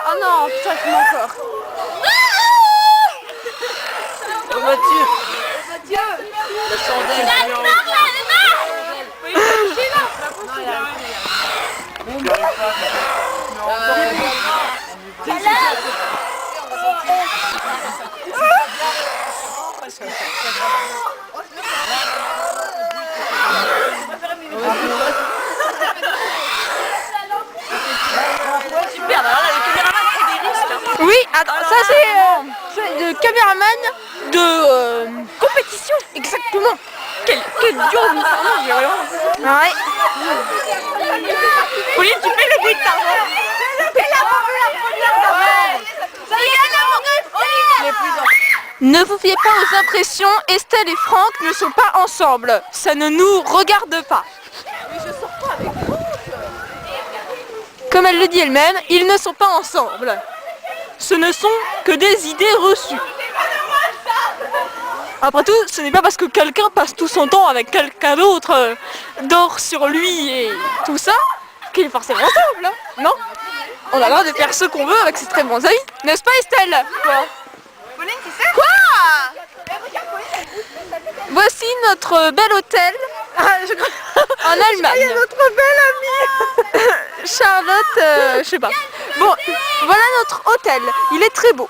Oh non, putain, il fume encore. Oh Mathieu. Mathieu. La chandelle. Super, alors là, le caméraman prend des risques. Hein. Oui, attends, ça c'est le caméraman de compétition. Exactement. Quel dur nous sommes, j'ai vraiment. Ouais. Pauline, tu fais le bruit de ta voix. Ne vous fiez pas aux impressions, Estelle et Franck ne sont pas ensemble. Ça ne nous regarde pas. Comme elle le dit elle-même, ils ne sont pas ensemble. Ce ne sont que des idées reçues. Après tout, ce n'est pas parce que quelqu'un passe tout son temps avec quelqu'un d'autre, dort sur lui et tout ça, qu'il est forcément ensemble, hein, non? On a le droit de faire ce qu'on veut avec ses très bons amis, n'est-ce pas Estelle? Quoi? Pauline, tu sais Quoi? Voici notre bel hôtel en Allemagne. notre belle amie. Charlotte, je sais pas. Bon, voilà notre hôtel. Il est très beau.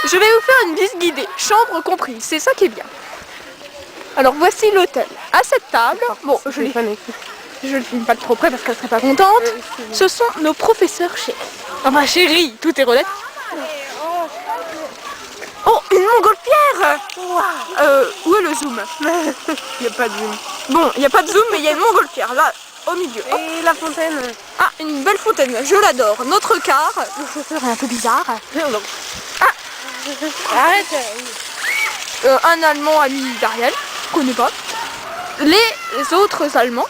Je vais vous faire une visite guidée, chambre comprise. C'est ça qui est bien. Alors voici l'hôtel. À cette table, bon, je le filme pas de trop près parce qu'elle serait pas contente. Ce sont nos professeurs chéris. Ah ma chérie, tout est relatif. Oh, une montgolfière. Où est le zoom? Il n'y a pas de zoom. Bon, il n'y a pas de zoom, mais il y a une montgolfière là, au milieu. Hop. Et la fontaine. Ah, une belle fontaine, je l'adore. Notre car, le chauffeur est un peu bizarre. Arrête. Un Allemand ami d'Ariel, je connais pas. Les autres Allemands,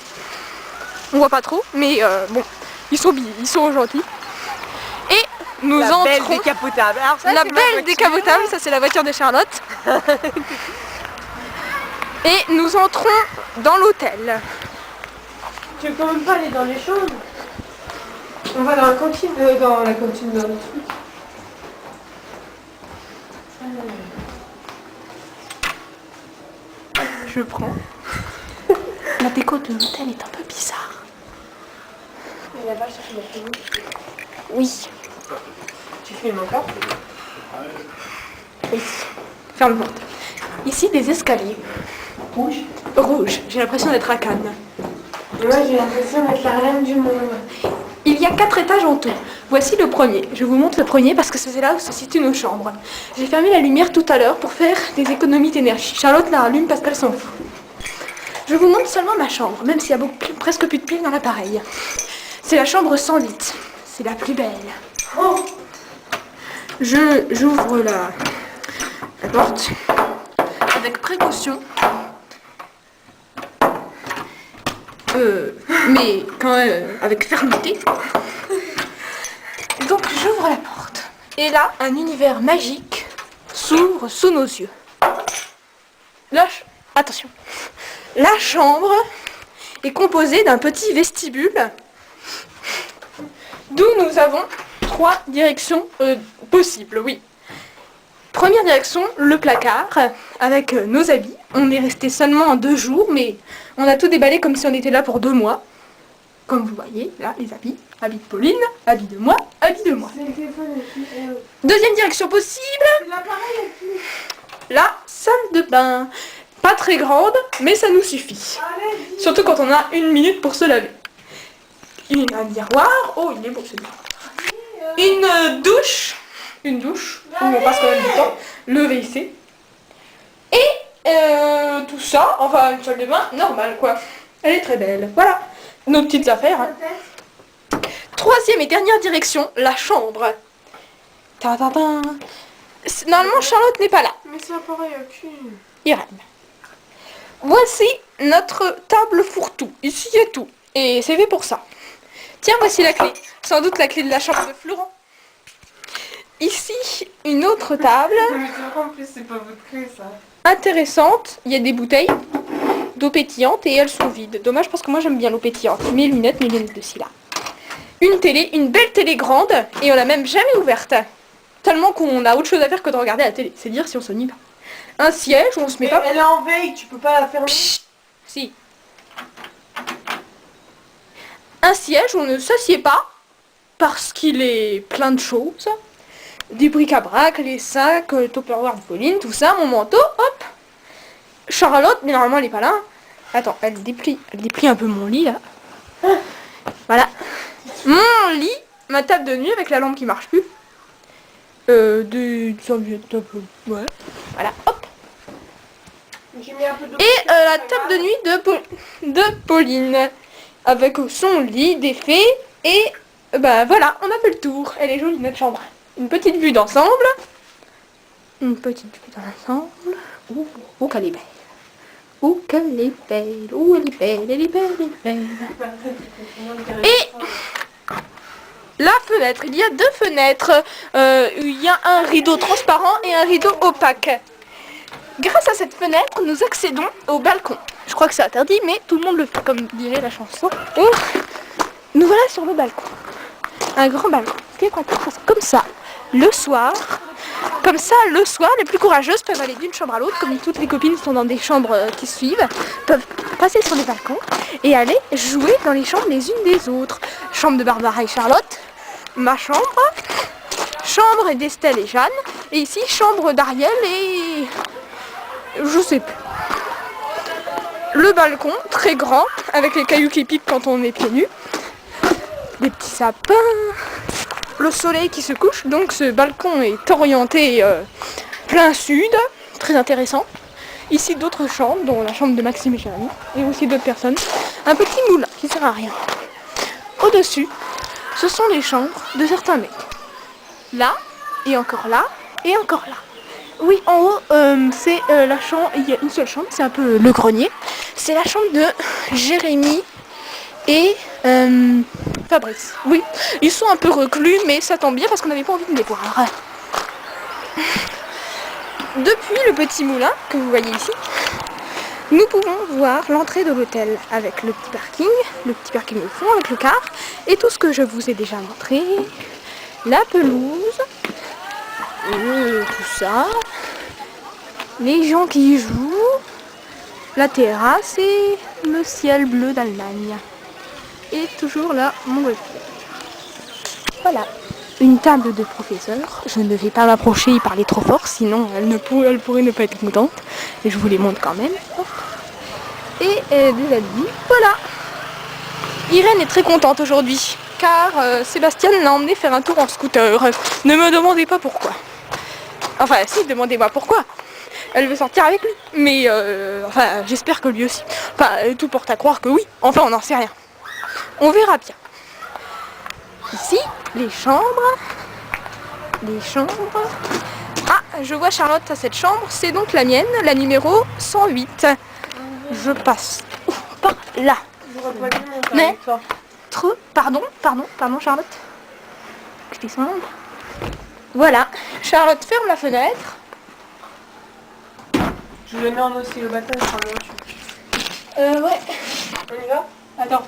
on voit pas trop, mais bon, ils sont gentils. Et nous La belle entrons. décapotable. Alors ça, La c'est ma belle voiture. décapotable, ça c'est la voiture de Charlotte. Et nous entrons dans l'hôtel. Tu veux quand même pas aller dans les chambres? On va dans la cantine, dans le truc. Je prends. La déco de l'hôtel est un peu bizarre. Et là-bas, je cherche la film. Oui. Tu filmes encore? Oui. Ferme la porte. Ici, des escaliers. Rouge. Rouge. J'ai l'impression d'être à Cannes. Moi, j'ai l'impression d'être la reine du monde. Il y a 4 étages en tout. Voici le premier. Je vous montre le premier parce que c'est là où se situent nos chambres. J'ai fermé la lumière tout à l'heure pour faire des économies d'énergie. Charlotte la rallume parce qu'elle s'en fout. Je vous montre seulement ma chambre, même s'il y a presque plus de piles dans l'appareil. C'est la chambre sans lit. C'est la plus belle. Oh. J'ouvre la porte avec précaution. Mais quand même avec fermeté. Donc j'ouvre la porte. Et là, un univers magique s'ouvre sous nos yeux. Attention. La chambre est composée d'un petit vestibule d'où nous avons 3 directions possibles, oui. Première direction, le placard, avec nos habits. On est resté seulement 2 jours, mais on a tout déballé comme si on était là pour 2 mois. Comme vous voyez, là, les habits. Habits de Pauline, habits de moi, habits de moi. Deuxième direction possible, la salle de bain. Pas très grande, mais ça nous suffit. Surtout quand on a 1 minute pour se laver. Un miroir, oh il est beau celui-là. Une douche où on passe quand même du temps, le WC. Et tout ça, enfin une salle de bain normale quoi. Elle est très belle, voilà. Nos petites affaires. Hein. Troisième et dernière direction, la chambre. Ta-ta-ta. Normalement Charlotte n'est pas là. Mais c'est pareil, ok. Irène. Voici notre table fourre-tout. Ici il y a tout. Et c'est fait pour ça. Tiens, voici la clé. Sans doute la clé de la chambre de Florent. Ici, une autre table. Mais en plus, c'est pas votre clé, ça. Intéressante. Il y a des bouteilles d'eau pétillante et elles sont vides. Dommage parce que moi j'aime bien l'eau pétillante. Mes lunettes de cils là. une télé, une belle télé grande, et on l'a même jamais ouverte. Tellement qu'on a autre chose à faire que de regarder la télé. C'est dire si on s'ennuie pas. Un siège où on se met Mais pas... elle est en veille, tu peux pas la fermer. Si. Un siège où on ne s'assied pas, parce qu'il est plein de choses. Du bric-à-brac, les sacs, le Tupperware de Pauline, tout ça, mon manteau, hop. Charlotte, mais normalement elle est pas là. Attends, elle déplie un peu mon lit là. Voilà. Mon lit, ma table de nuit avec la lampe qui marche plus. Des serviettes un peu. Ouais. Voilà, hop. J'ai mis un peu d'eau. Et la table de nuit de Pauline. Avec son lit défait. Et bah voilà, on a fait le tour. Elle est jolie notre chambre. Une petite vue d'ensemble. Une petite vue d'ensemble. Oh qu'elle est belle. Oh qu'elle est belle. Oh elle est belle, elle est belle, elle est belle. Et la fenêtre, il y a deux fenêtres. Il y a un rideau transparent et un rideau opaque. Grâce à cette fenêtre, nous accédons au balcon. Je crois que c'est interdit, mais tout le monde le fait, comme dirait la chanson. Et nous voilà sur le balcon. Un grand balcon. C'est comme ça, le soir. Comme ça, le soir, les plus courageuses peuvent aller d'une chambre à l'autre, comme toutes les copines sont dans des chambres qui suivent, peuvent passer sur les balcons et aller jouer dans les chambres les unes des autres. Chambre de Barbara et Charlotte, ma chambre, chambre d'Estelle et Jeanne, et ici, chambre d'Ariel et... je sais plus. Le balcon, très grand, avec les cailloux qui piquent quand on est pieds nus. Des petits sapins. Le soleil qui se couche, donc ce balcon est orienté plein sud, très intéressant. Ici d'autres chambres, dont la chambre de Maxime et Jérémy, et aussi d'autres personnes. Un petit moulin qui sert à rien. Au-dessus, ce sont les chambres de certains mecs. Là, et encore là, et encore là. Oui, en haut, c'est la chambre, il y a une seule chambre, c'est un peu le grenier. C'est la chambre de Jérémy et Fabrice. Oui, ils sont un peu reclus, mais ça tombe bien parce qu'on n'avait pas envie de les voir. Depuis le petit moulin que vous voyez ici, nous pouvons voir l'entrée de l'hôtel avec le petit parking au fond avec le car, et tout ce que je vous ai déjà montré, la pelouse, tout ça, les gens qui y jouent, la terrasse et le ciel bleu d'Allemagne. Et toujours là, mon webcam. Voilà, une table de professeur. Je ne vais pas m'approcher, il parlait trop fort, sinon elle pourrait ne pas être contente. Et je vous les montre quand même. Et des amis, voilà. Irène est très contente aujourd'hui, car Sébastien l'a emmené faire un tour en scooter. Ne me demandez pas pourquoi. Enfin, si, demandez-moi pourquoi. Elle veut sortir avec lui. Mais, enfin, j'espère que lui aussi. Enfin, tout porte à croire que oui. Enfin, on n'en sait rien. On verra bien. Ici, les chambres. Les chambres. Ah, je vois Charlotte à cette chambre. C'est donc la mienne, la numéro 108. Je passe par là. Mais, pardon, Charlotte. Je descends. Voilà. Charlotte ferme la fenêtre. Je le mets en oscillobatteur, je prends le dessus. Ouais. On y va? Attends.